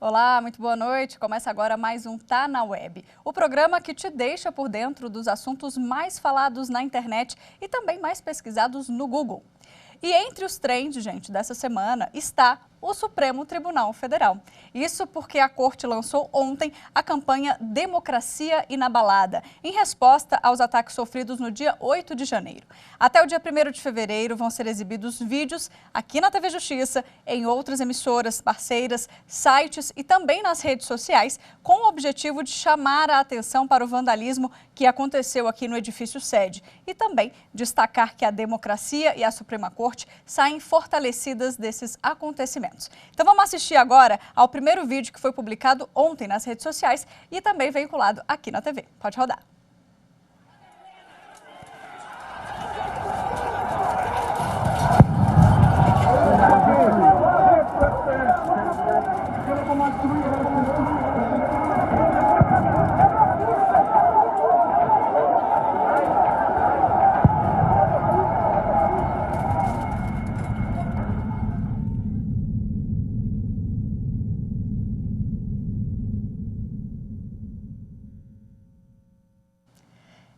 Olá, muito boa noite. Começa agora mais um Tá na Web, o programa que te deixa por dentro dos assuntos mais falados na internet e também mais pesquisados no Google. E entre os trends, gente, dessa semana está o Supremo Tribunal Federal. Isso porque a Corte lançou ontem a campanha Democracia Inabalada, em resposta aos ataques sofridos no dia 8 de janeiro. Até o dia 1º de fevereiro vão ser exibidos vídeos aqui na TV Justiça, em outras emissoras, parceiras, sites e também nas redes sociais, com o objetivo de chamar a atenção para o vandalismo que aconteceu aqui no edifício sede e também destacar que a democracia e a Suprema Corte saem fortalecidas desses acontecimentos. Então vamos assistir agora ao primeiro vídeo que foi publicado ontem nas redes sociais e também veiculado aqui na TV. Pode rodar.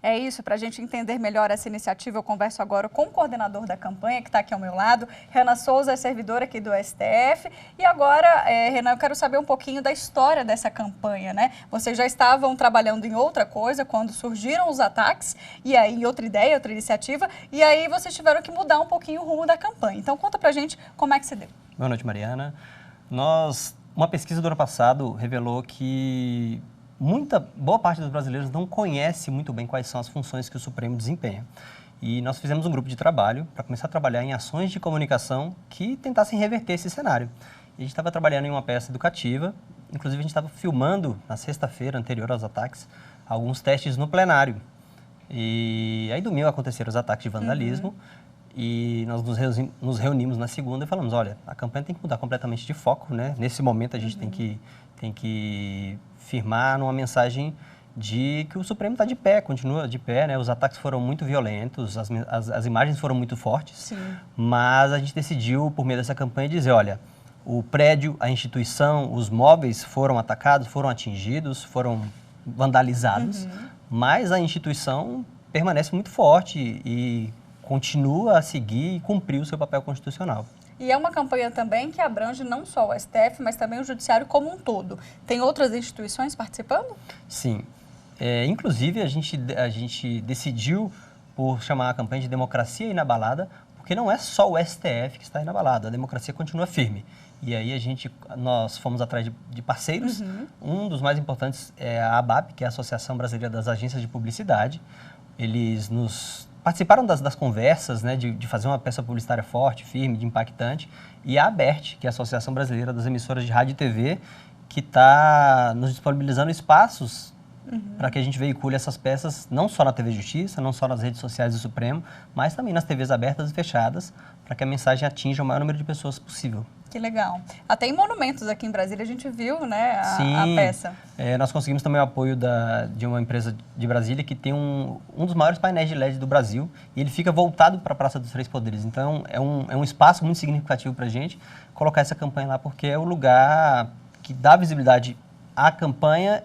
É isso, para a gente entender melhor essa iniciativa, eu converso agora com o coordenador da campanha, que está aqui ao meu lado, Renan Souza, é servidor aqui do STF. E agora, Renan, eu quero saber um pouquinho da história dessa campanha, né? Vocês já estavam trabalhando em outra coisa quando surgiram os ataques, e aí outra ideia, outra iniciativa, e aí vocês tiveram que mudar um pouquinho o rumo da campanha. Então conta pra gente como é que se deu. Boa noite, Mariana. Uma pesquisa do ano passado revelou que boa parte dos brasileiros não conhece muito bem quais são as funções que o Supremo desempenha. E nós fizemos um grupo de trabalho para começar a trabalhar em ações de comunicação que tentassem reverter esse cenário. E a gente estava trabalhando em uma peça educativa, inclusive a gente estava filmando na sexta-feira anterior aos ataques alguns testes no plenário. E aí domingo aconteceram os ataques de vandalismo e nós nos reunimos na segunda e falamos, olha, a campanha tem que mudar completamente de foco, né? Nesse momento a gente tem que firmar numa mensagem de que o Supremo está de pé, continua de pé, né? Os ataques foram muito violentos, as imagens foram muito fortes, Sim. Mas a gente decidiu, por meio dessa campanha, dizer, olha, o prédio, a instituição, os móveis foram atacados, foram atingidos, foram vandalizados, mas a instituição permanece muito forte e continua a seguir e cumprir o seu papel constitucional. E é uma campanha também que abrange não só o STF, mas também o Judiciário como um todo. Tem outras instituições participando? Sim. Inclusive, a gente decidiu por chamar a campanha de Democracia Inabalada, porque não é só o STF que está inabalado, a democracia continua firme. E aí nós fomos atrás de parceiros. Um dos mais importantes é a ABAP, que é a Associação Brasileira das Agências de Publicidade. Eles participaram das conversas, né, de fazer uma peça publicitária forte, firme, de impactante, e a ABERT, que é a Associação Brasileira das Emissoras de Rádio e TV, que está nos disponibilizando espaços para que a gente veicule essas peças, não só na TV Justiça, não só nas redes sociais do Supremo, mas também nas TVs abertas e fechadas, para que a mensagem atinja o maior número de pessoas possível. Que legal. Até em monumentos aqui em Brasília a gente viu, né, a peça. Nós conseguimos também o apoio de uma empresa de Brasília que tem um dos maiores painéis de LED do Brasil e ele fica voltado para a Praça dos Três Poderes. Então, é um espaço muito significativo para a gente colocar essa campanha lá, porque é o lugar que dá visibilidade à campanha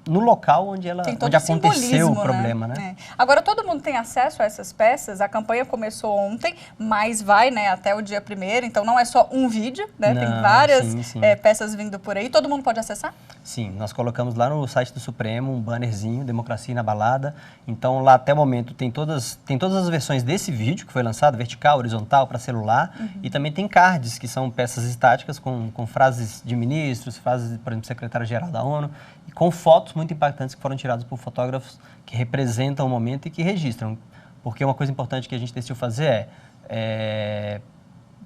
no local onde aconteceu o problema, né? Agora, todo mundo tem acesso a essas peças, a campanha começou ontem, mas vai, né, até o dia 1º, então não é só um vídeo, né? Tem várias peças vindo por aí, todo mundo pode acessar? Sim, nós colocamos lá no site do Supremo um bannerzinho, Democracia Inabalada, então lá até o momento tem todas as versões desse vídeo que foi lançado, vertical, horizontal, para celular, e também tem cards, que são peças estáticas com frases de ministros, frases, por exemplo, do secretário-geral da ONU, e com fotos muito impactantes que foram tiradas por fotógrafos que representam o momento e que registram. Porque uma coisa importante que a gente decidiu fazer é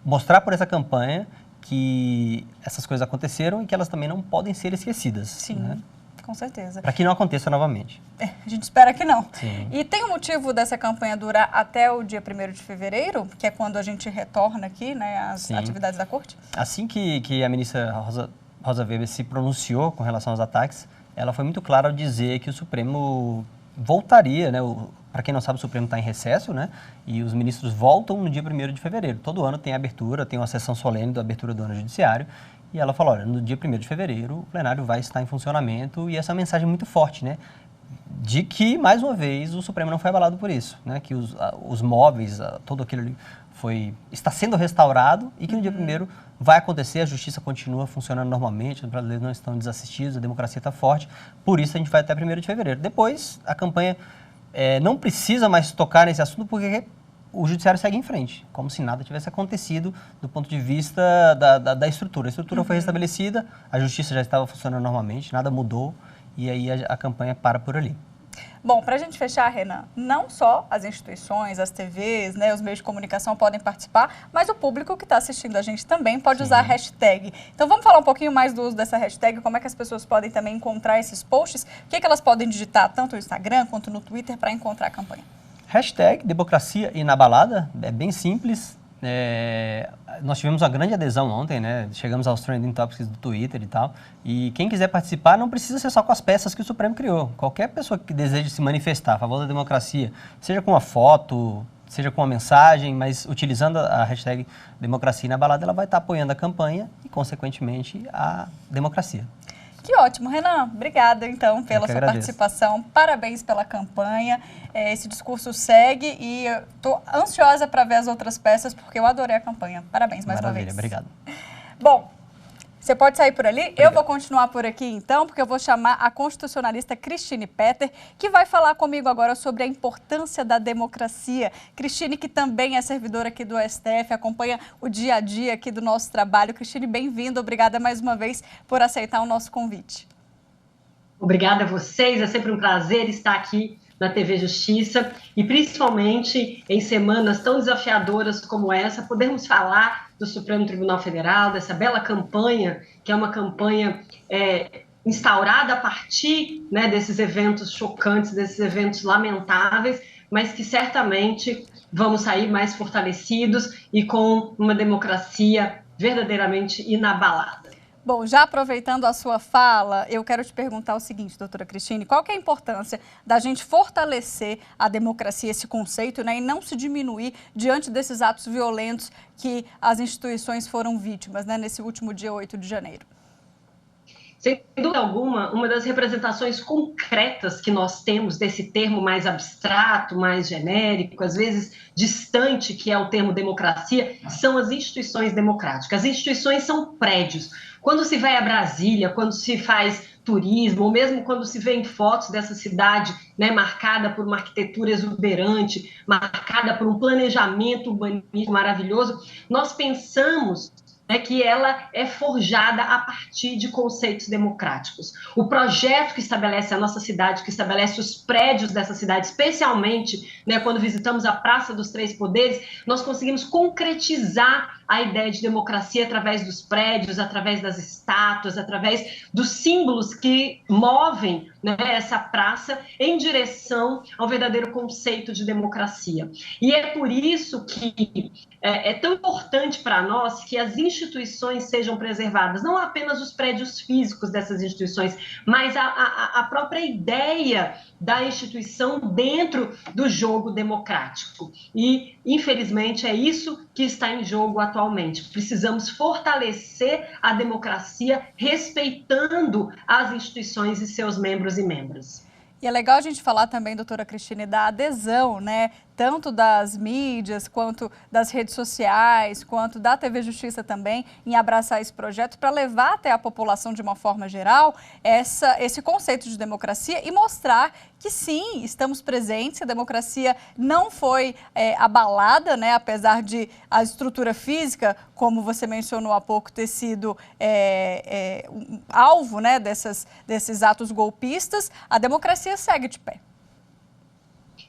mostrar por essa campanha que essas coisas aconteceram e que elas também não podem ser esquecidas. Sim, né? Com certeza. Para que não aconteça novamente. A gente espera que não. Sim. E tem um motivo dessa campanha durar até o dia 1º de fevereiro, que é quando a gente retorna aqui, né, às atividades da Corte? Assim que a ministra Rosa Weber se pronunciou com relação aos ataques, ela foi muito clara ao dizer que o Supremo voltaria, né? Para quem não sabe, o Supremo está em recesso, né? E os ministros voltam no dia 1º de fevereiro. Todo ano tem abertura, tem uma sessão solene da abertura do ano judiciário. E ela falou, olha, no dia 1º de fevereiro, o plenário vai estar em funcionamento, e essa é uma mensagem muito forte, né? De que, mais uma vez, o Supremo não foi abalado por isso, né? Que os móveis, todo aquilo ali está sendo restaurado e que no dia 1º vai acontecer, a justiça continua funcionando normalmente, os brasileiros não estão desassistidos, a democracia está forte, por isso a gente vai até 1º de fevereiro. Depois, a campanha não precisa mais tocar nesse assunto porque o judiciário segue em frente, como se nada tivesse acontecido do ponto de vista da estrutura. A estrutura foi restabelecida, a justiça já estava funcionando normalmente, nada mudou e aí a campanha para por ali. Bom, para a gente fechar, Renan, não só as instituições, as TVs, né, os meios de comunicação podem participar, mas o público que está assistindo a gente também pode usar a hashtag. Então vamos falar um pouquinho mais do uso dessa hashtag, como é que as pessoas podem também encontrar esses posts, o que elas podem digitar tanto no Instagram quanto no Twitter para encontrar a campanha. Hashtag Democracia Inabalada, é bem simples. Nós tivemos uma grande adesão ontem, né? Chegamos aos trending topics do Twitter e tal. E quem quiser participar não precisa ser só com as peças que o Supremo criou. Qualquer pessoa que deseje se manifestar a favor da democracia, seja com uma foto, seja com uma mensagem, mas utilizando a hashtag Democracia Inabalada, ela vai estar apoiando a campanha e, consequentemente, a democracia. Que ótimo, Renan. Obrigada, então, pela sua participação. Parabéns pela campanha. Esse discurso segue e estou ansiosa para ver as outras peças, porque eu adorei a campanha. Parabéns mais uma vez. Obrigado. Bom, você pode sair por ali. Obrigado. Eu vou continuar por aqui, então, porque eu vou chamar a constitucionalista Cristine Petter, que vai falar comigo agora sobre a importância da democracia. Cristine, que também é servidora aqui do STF, acompanha o dia a dia aqui do nosso trabalho. Cristine, bem-vinda. Obrigada mais uma vez por aceitar o nosso convite. Obrigada a vocês. É sempre um prazer estar aqui na TV Justiça e principalmente em semanas tão desafiadoras como essa, podermos falar do Supremo Tribunal Federal, dessa bela campanha, que é uma campanha instaurada a partir, né, desses eventos chocantes, desses eventos lamentáveis, mas que certamente vamos sair mais fortalecidos e com uma democracia verdadeiramente inabalada. Bom, já aproveitando a sua fala, eu quero te perguntar o seguinte, doutora Cristine, qual que é a importância da gente fortalecer a democracia, esse conceito, né, e não se diminuir diante desses atos violentos que as instituições foram vítimas, né, nesse último dia 8 de janeiro? Sem dúvida alguma, uma das representações concretas que nós temos desse termo mais abstrato, mais genérico, às vezes distante, que é o termo democracia, são as instituições democráticas. As instituições são prédios. Quando se vai a Brasília, quando se faz turismo, ou mesmo quando se vê em fotos dessa cidade, né, marcada por uma arquitetura exuberante, marcada por um planejamento urbanístico maravilhoso, nós pensamos que ela é forjada a partir de conceitos democráticos. O projeto que estabelece a nossa cidade, que estabelece os prédios dessa cidade, especialmente, né, quando visitamos a Praça dos Três Poderes, nós conseguimos concretizar a ideia de democracia através dos prédios, através das estátuas, através dos símbolos que movem, né, essa praça em direção ao verdadeiro conceito de democracia. E é por isso que é tão importante para nós que as instituições sejam preservadas, não apenas os prédios físicos dessas instituições, mas a própria ideia da instituição dentro do jogo democrático. E, infelizmente, é isso que está em jogo atualmente. Precisamos fortalecer a democracia respeitando as instituições e seus membros e membras. E é legal a gente falar também, doutora Cristine, da adesão, né? Tanto das mídias, quanto das redes sociais, quanto da TV Justiça também, em abraçar esse projeto para levar até a população, de uma forma geral, esse conceito de democracia e mostrar que sim, estamos presentes, a democracia não foi abalada, né? Apesar de a estrutura física, como você mencionou há pouco, ter sido alvo, né, desses atos golpistas, a democracia segue de pé.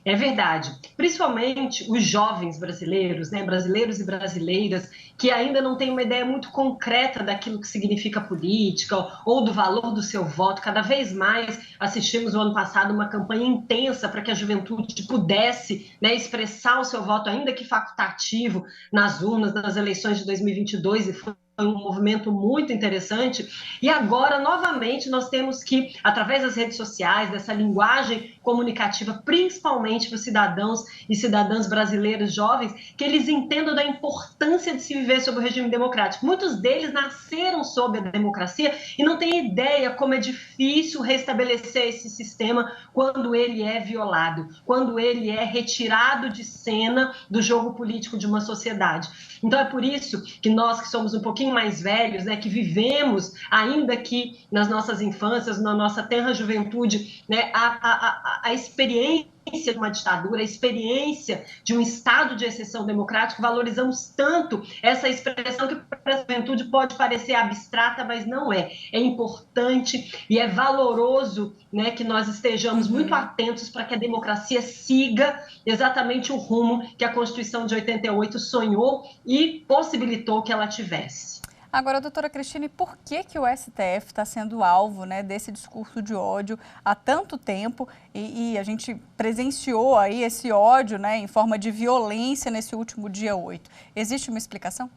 É verdade, principalmente os jovens brasileiros, né, brasileiros e brasileiras, que ainda não têm uma ideia muito concreta daquilo que significa política ou do valor do seu voto. Cada vez mais assistimos no ano passado uma campanha intensa para que a juventude pudesse, né, expressar o seu voto, ainda que facultativo, nas urnas, nas eleições de 2022, e foi um movimento muito interessante, e agora, novamente, nós temos que, através das redes sociais, dessa linguagem comunicativa, principalmente para os cidadãos e cidadãs brasileiros jovens, que eles entendam da importância de se viver sob o regime democrático. Muitos deles nasceram sob a democracia e não têm ideia como é difícil restabelecer esse sistema quando ele é violado, quando ele é retirado de cena do jogo político de uma sociedade. Então é por isso que nós que somos um pouquinho mais velhos, né, que vivemos, ainda que nas nossas infâncias, na nossa tenra juventude, né, a experiência de uma ditadura, a experiência de um estado de exceção democrático, valorizamos tanto essa expressão que para a juventude pode parecer abstrata, mas não é. É importante e é valoroso, né, que nós estejamos muito atentos para que a democracia siga exatamente o rumo que a Constituição de 88 sonhou e possibilitou que ela tivesse. Agora, doutora Cristine, por que o STF está sendo alvo, né, desse discurso de ódio há tanto tempo e a gente presenciou aí esse ódio, né, em forma de violência nesse último dia 8? Existe uma explicação?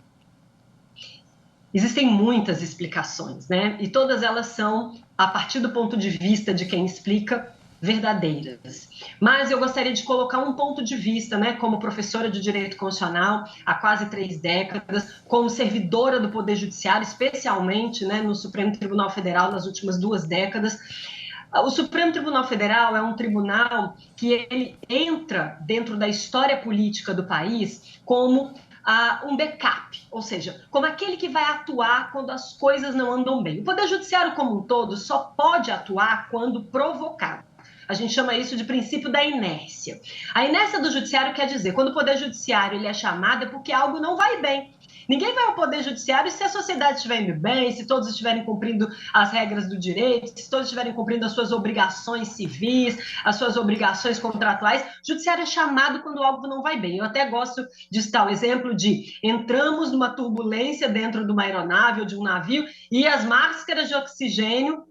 Existem muitas explicações, né? E todas elas são, a partir do ponto de vista de quem explica, verdadeiras. Mas eu gostaria de colocar um ponto de vista, né, como professora de Direito Constitucional há quase 3 décadas, como servidora do Poder Judiciário, especialmente, né, no Supremo Tribunal Federal nas últimas 2 décadas. O Supremo Tribunal Federal é um tribunal que ele entra dentro da história política do país como um backup, ou seja, como aquele que vai atuar quando as coisas não andam bem. O Poder Judiciário como um todo só pode atuar quando provocado. A gente chama isso de princípio da inércia. A inércia do judiciário quer dizer, quando o Poder Judiciário ele é chamado é porque algo não vai bem. Ninguém vai ao Poder Judiciário se a sociedade estiver indo bem, se todos estiverem cumprindo as regras do direito, se todos estiverem cumprindo as suas obrigações civis, as suas obrigações contratuais. O Judiciário é chamado quando algo não vai bem. Eu até gosto de citar o exemplo de entramos numa turbulência dentro de uma aeronave ou de um navio e as máscaras de oxigênio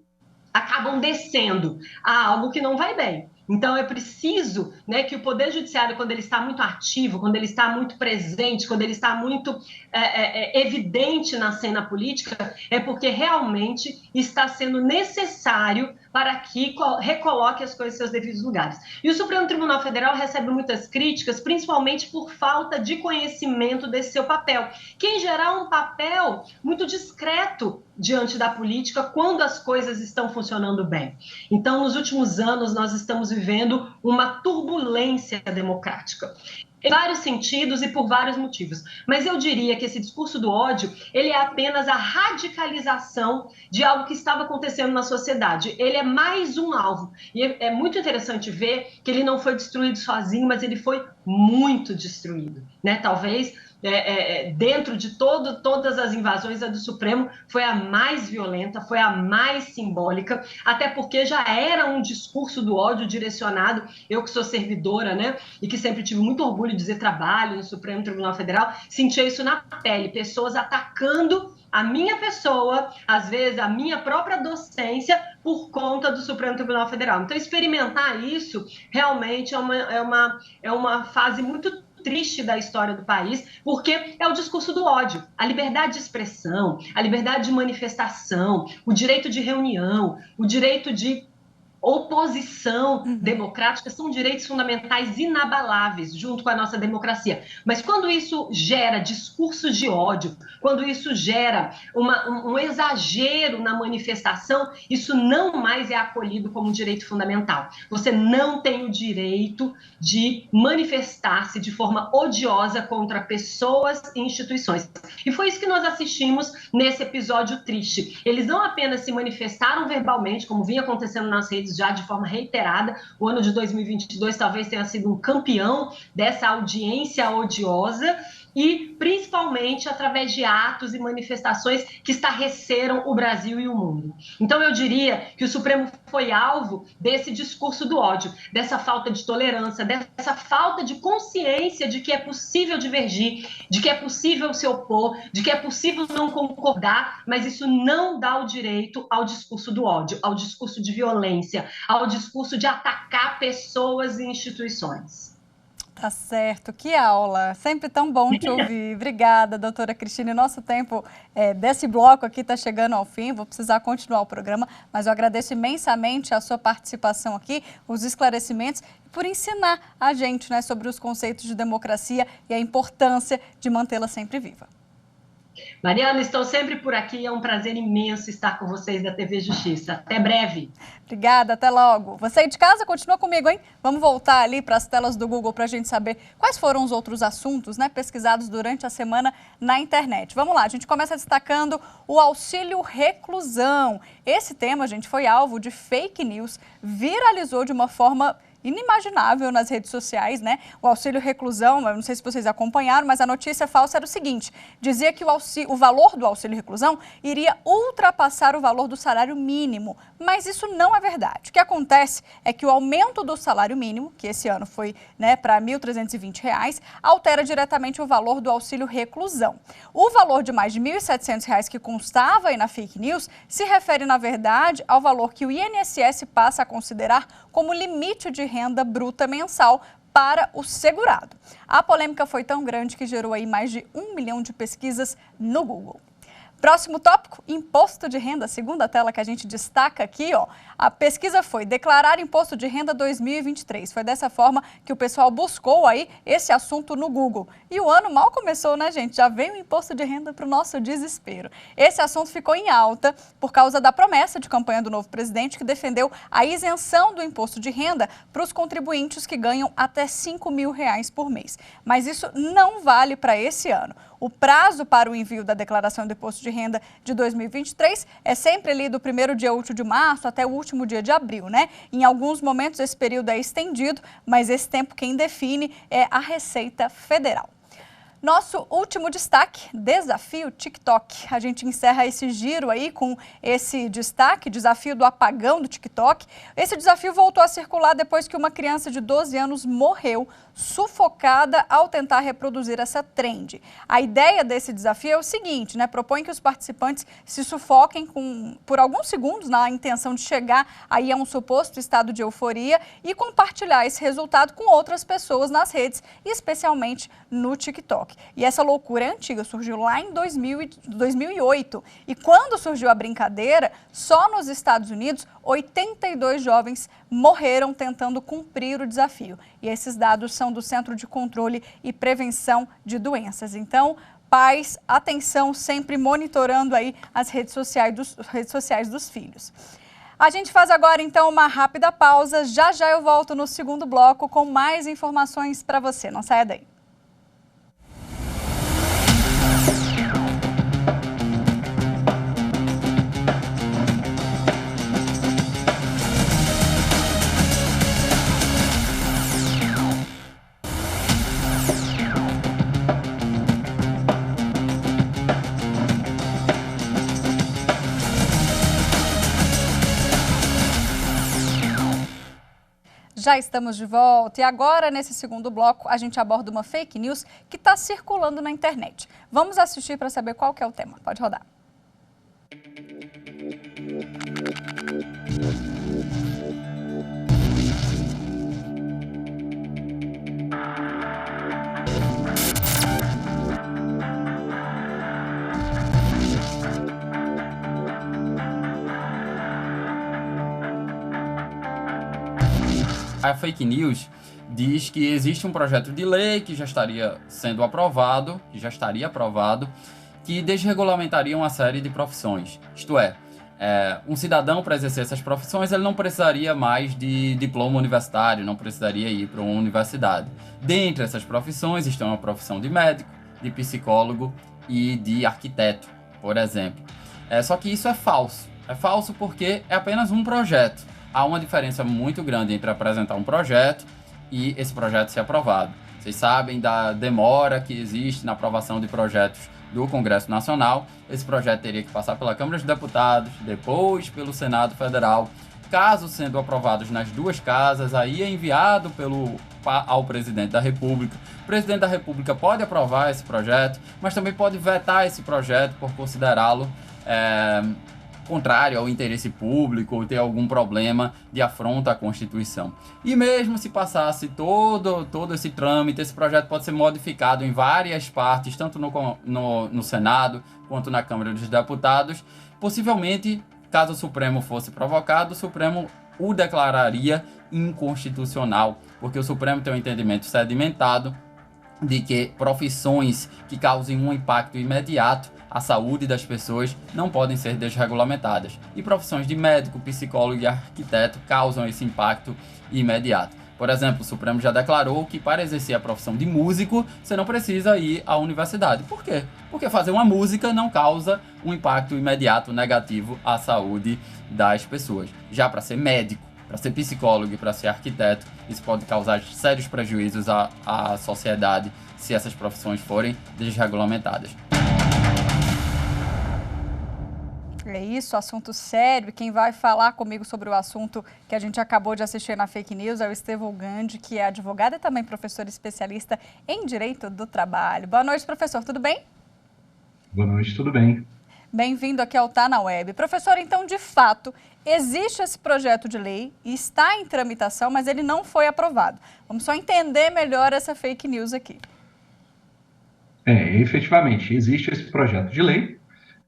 acabam descendo a algo que não vai bem. Então, é preciso, né, que o Poder Judiciário, quando ele está muito ativo, quando ele está muito presente, quando ele está muito evidente na cena política, é porque realmente está sendo necessário para que recoloque as coisas em seus devidos lugares. E o Supremo Tribunal Federal recebe muitas críticas, principalmente por falta de conhecimento desse seu papel, que em geral é um papel muito discreto diante da política quando as coisas estão funcionando bem. Então, nos últimos anos, nós estamos vivendo uma turbulência democrática. Em vários sentidos e por vários motivos. Mas eu diria que esse discurso do ódio, ele é apenas a radicalização de algo que estava acontecendo na sociedade. Ele é mais um alvo. E é muito interessante ver que ele não foi destruído sozinho, mas ele foi muito destruído, né? Talvez dentro de todas as invasões, a do Supremo foi a mais violenta, foi a mais simbólica, até porque já era um discurso do ódio direcionado, eu que sou servidora, né, e que sempre tive muito orgulho de dizer trabalho no Supremo Tribunal Federal, sentia isso na pele, pessoas atacando a minha pessoa, às vezes a minha própria docência, por conta do Supremo Tribunal Federal. Então, experimentar isso realmente é uma fase muito triste da história do país, porque é o discurso do ódio. A liberdade de expressão, a liberdade de manifestação, o direito de reunião, o direito de oposição democrática são direitos fundamentais inabaláveis junto com a nossa democracia. Mas quando isso gera discursos de ódio, quando isso gera um exagero na manifestação, isso não mais é acolhido como um direito fundamental. Você não tem o direito de manifestar-se de forma odiosa contra pessoas e instituições. E foi isso que nós assistimos nesse episódio triste. Eles não apenas se manifestaram verbalmente, como vinha acontecendo nas redes já de forma reiterada. O ano de 2022 talvez tenha sido um campeão dessa audiência odiosa e principalmente através de atos e manifestações que estarreceram o Brasil e o mundo. Então eu diria que o Supremo foi alvo desse discurso do ódio, dessa falta de tolerância, dessa falta de consciência de que é possível divergir, de que é possível se opor, de que é possível não concordar, mas isso não dá o direito ao discurso do ódio, ao discurso de violência, ao discurso de atacar pessoas e instituições. Tá certo, que aula, sempre tão bom te ouvir. Obrigada, doutora Cristina. Nosso tempo desse bloco aqui está chegando ao fim, vou precisar continuar o programa, mas eu agradeço imensamente a sua participação aqui, os esclarecimentos, por ensinar a gente, né, sobre os conceitos de democracia e a importância de mantê-la sempre viva. Mariana, estou sempre por aqui, é um prazer imenso estar com vocês da TV Justiça. Até breve. Obrigada, até logo. Você aí de casa, continua comigo, hein? Vamos voltar ali para as telas do Google para a gente saber quais foram os outros assuntos, né, pesquisados durante a semana na internet. Vamos lá, a gente começa destacando o auxílio reclusão. Esse tema, gente, foi alvo de fake news, viralizou de uma forma inimaginável nas redes sociais, né? O auxílio reclusão, eu não sei se vocês acompanharam, mas a notícia falsa era o seguinte, dizia que o valor do auxílio reclusão iria ultrapassar o valor do salário mínimo, mas isso não é verdade. O que acontece é que o aumento do salário mínimo, que esse ano foi, né, para R$ 1.320, altera diretamente o valor do auxílio reclusão. O valor de mais de R$ 1.700 que constava aí na fake news se refere, na verdade, ao valor que o INSS passa a considerar como limite de renda bruta mensal para o segurado. A polêmica foi tão grande que gerou aí mais de 1 milhão de pesquisas no Google. Próximo tópico, imposto de renda, segunda tela que a gente destaca aqui, ó. A pesquisa foi declarar imposto de renda 2023. Foi dessa forma que o pessoal buscou aí esse assunto no Google. E o ano mal começou, né, gente? Já veio o imposto de renda para o nosso desespero. Esse assunto ficou em alta por causa da promessa de campanha do novo presidente, que defendeu a isenção do imposto de renda para os contribuintes que ganham até R$ 5.000 por mês. Mas isso não vale para esse ano. O prazo para o envio da declaração do imposto de renda de 2023 é sempre ali do primeiro dia útil de março até o último dia de abril, né? Em alguns momentos esse período é estendido, mas esse tempo quem define é a Receita Federal. Nosso último destaque, desafio TikTok. A gente encerra esse giro aí com esse destaque, desafio do apagão do TikTok. Esse desafio voltou a circular depois que uma criança de 12 anos morreu sufocada ao tentar reproduzir essa trend. A ideia desse desafio é o seguinte, né? Propõe que os participantes se sufoquem por alguns segundos na intenção de chegar aí a um suposto estado de euforia e compartilhar esse resultado com outras pessoas nas redes, especialmente no TikTok. E essa loucura é antiga, surgiu lá em 2008. E quando surgiu a brincadeira, só nos Estados Unidos, 82 jovens morreram tentando cumprir o desafio. E esses dados são do Centro de Controle e Prevenção de Doenças. Então, pais, atenção, sempre monitorando aí as redes sociais dos filhos. A gente faz agora, então, uma rápida pausa. Já já eu volto no segundo bloco com mais informações para você. Não saia daí. Já estamos de volta e agora, nesse segundo bloco, a gente aborda uma fake news que está circulando na internet. Vamos assistir para saber qual que é o tema. Pode rodar. A fake news diz que existe um projeto de lei que já estaria sendo aprovado, que desregulamentaria uma série de profissões. Isto é, um cidadão, para exercer essas profissões, ele não precisaria mais de diploma universitário, não precisaria ir para uma universidade. Dentre essas profissões estão a profissão de médico, de psicólogo e de arquiteto, por exemplo. Só que isso é falso. É falso porque é apenas um projeto. Há uma diferença muito grande entre apresentar um projeto e esse projeto ser aprovado. Vocês sabem da demora que existe na aprovação de projetos do Congresso Nacional. Esse projeto teria que passar pela Câmara dos Deputados, depois pelo Senado Federal. Caso sendo aprovados nas duas casas, aí é enviado ao Presidente da República. O Presidente da República pode aprovar esse projeto, mas também pode vetar esse projeto por considerá-lo contrário ao interesse público ou ter algum problema de afronta à Constituição. E mesmo se passasse todo esse trâmite, esse projeto pode ser modificado em várias partes, tanto no Senado quanto na Câmara dos Deputados. Possivelmente, caso o Supremo fosse provocado, o Supremo o declararia inconstitucional, porque o Supremo tem um entendimento sedimentado de que profissões que causem um impacto imediato à saúde das pessoas não podem ser desregulamentadas. E profissões de médico, psicólogo e arquiteto causam esse impacto imediato. Por exemplo, o Supremo já declarou que para exercer a profissão de músico, você não precisa ir à universidade. Por quê? Porque fazer uma música não causa um impacto imediato negativo à saúde das pessoas. Já para ser médico, para ser psicólogo e para ser arquiteto, isso pode causar sérios prejuízos à sociedade se essas profissões forem desregulamentadas. É isso, assunto sério. Quem vai falar comigo sobre o assunto que a gente acabou de assistir na Fake News é o Estevão Gandhi, que é advogado e também professor especialista em Direito do Trabalho. Boa noite, professor, tudo bem? Boa noite, tudo bem. Bem-vindo aqui ao Tá na Web. Professor, então, de fato, existe esse projeto de lei e está em tramitação, mas ele não foi aprovado. Vamos só entender melhor essa fake news aqui. Efetivamente, existe esse projeto de lei,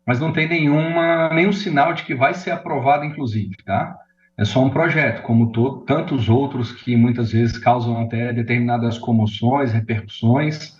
mas não tem nenhum sinal de que vai ser aprovado, inclusive, tá? É só um projeto, como tantos outros que muitas vezes causam até determinadas comoções, repercussões,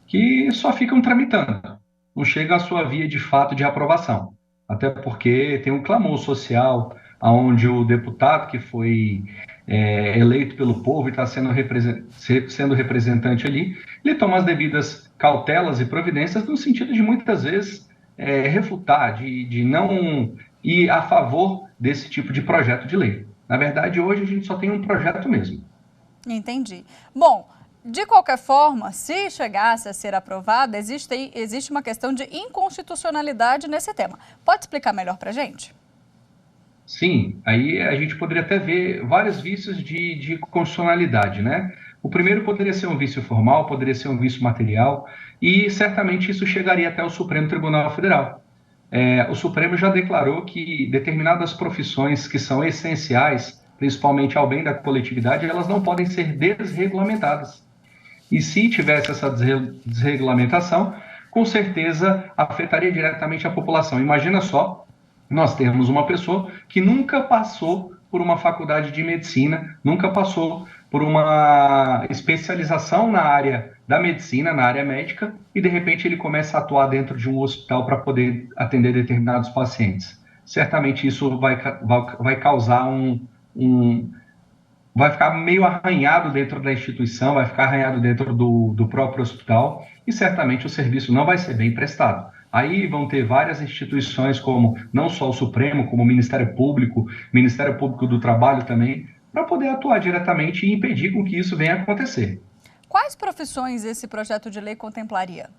que só ficam tramitando. Não chega à sua via de fato de aprovação. Até porque tem um clamor social, onde o deputado que foi eleito pelo povo e está sendo representante ali, ele toma as devidas cautelas e providências no sentido de muitas vezes refutar, de não ir a favor desse tipo de projeto de lei. Na verdade, hoje a gente só tem um projeto mesmo. Entendi. Bom, de qualquer forma, se chegasse a ser aprovado, existe uma questão de inconstitucionalidade nesse tema. Pode explicar melhor para a gente? Sim, aí a gente poderia até ver vários vícios de constitucionalidade, né? O primeiro poderia ser um vício formal, poderia ser um vício material, e certamente isso chegaria até o Supremo Tribunal Federal. O Supremo já declarou que determinadas profissões que são essenciais, principalmente ao bem da coletividade, elas não podem ser desregulamentadas. E se tivesse essa desregulamentação, com certeza afetaria diretamente a população. Imagina só, nós temos uma pessoa que nunca passou por uma faculdade de medicina, nunca passou por uma especialização na área da medicina, na área médica, e de repente ele começa a atuar dentro de um hospital para poder atender determinados pacientes. Certamente isso vai causar vai ficar meio arranhado dentro da instituição, vai ficar arranhado dentro do próprio hospital, e certamente o serviço não vai ser bem prestado. Aí vão ter várias instituições, como não só o Supremo, como o Ministério Público do Trabalho também, para poder atuar diretamente e impedir com que isso venha a acontecer. Quais profissões esse projeto de lei contemplaria?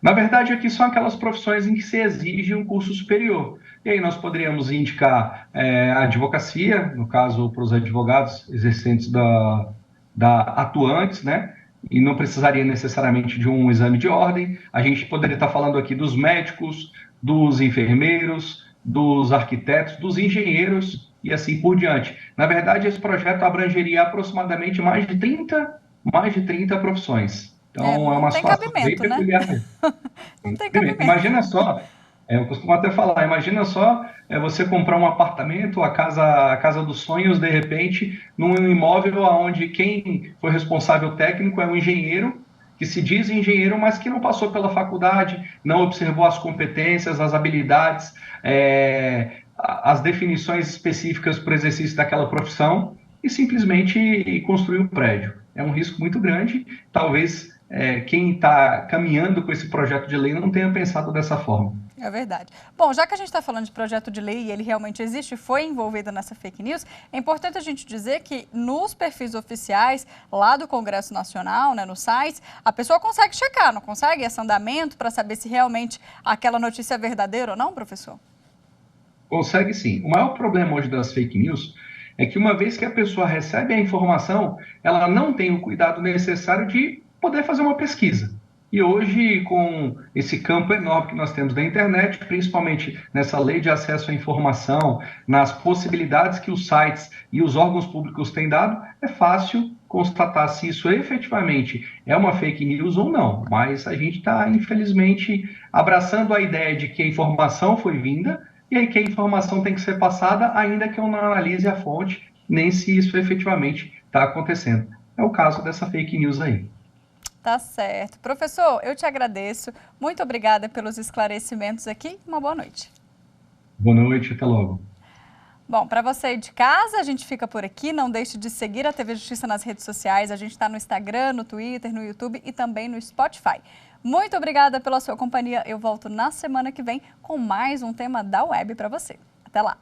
Na verdade, aqui são aquelas profissões em que se exige um curso superior. E aí nós poderíamos indicar a advocacia, no caso, para os advogados exercentes atuantes, né? E não precisaria necessariamente de um exame de ordem. A gente poderia estar falando aqui dos médicos, dos enfermeiros, dos arquitetos, dos engenheiros e assim por diante. Na verdade, esse projeto abrangeria aproximadamente mais de 30 profissões. Então, é uma situação bem peculiar. Né? Não tem cabimento. Imagina só, eu costumo até falar, imagina só você comprar um apartamento, a casa dos sonhos, de repente, num imóvel onde quem foi responsável técnico é um engenheiro, que se diz engenheiro, mas que não passou pela faculdade, não observou as competências, as habilidades, as definições específicas para o exercício daquela profissão e simplesmente construiu um prédio. É um risco muito grande, talvez quem está caminhando com esse projeto de lei não tenha pensado dessa forma. É verdade. Bom, já que a gente está falando de projeto de lei e ele realmente existe e foi envolvido nessa fake news, é importante a gente dizer que nos perfis oficiais lá do Congresso Nacional, né, no site, a pessoa consegue checar, não consegue esse andamento para saber se realmente aquela notícia é verdadeira ou não, professor? Consegue sim. O maior problema hoje das fake news é que uma vez que a pessoa recebe a informação, ela não tem o cuidado necessário de poder fazer uma pesquisa. E hoje, com esse campo enorme que nós temos da internet, principalmente nessa lei de acesso à informação, nas possibilidades que os sites e os órgãos públicos têm dado, é fácil constatar se isso efetivamente é uma fake news ou não. Mas a gente está, infelizmente, abraçando a ideia de que a informação foi vinda e aí que a informação tem que ser passada, ainda que eu não analise a fonte, nem se isso efetivamente está acontecendo. É o caso dessa fake news aí. Tá certo. Professor, eu te agradeço. Muito obrigada pelos esclarecimentos aqui. Uma boa noite. Boa noite, até logo. Bom, para você aí de casa, a gente fica por aqui. Não deixe de seguir a TV Justiça nas redes sociais. A gente está no Instagram, no Twitter, no YouTube e também no Spotify. Muito obrigada pela sua companhia. Eu volto na semana que vem com mais um tema da web para você. Até lá!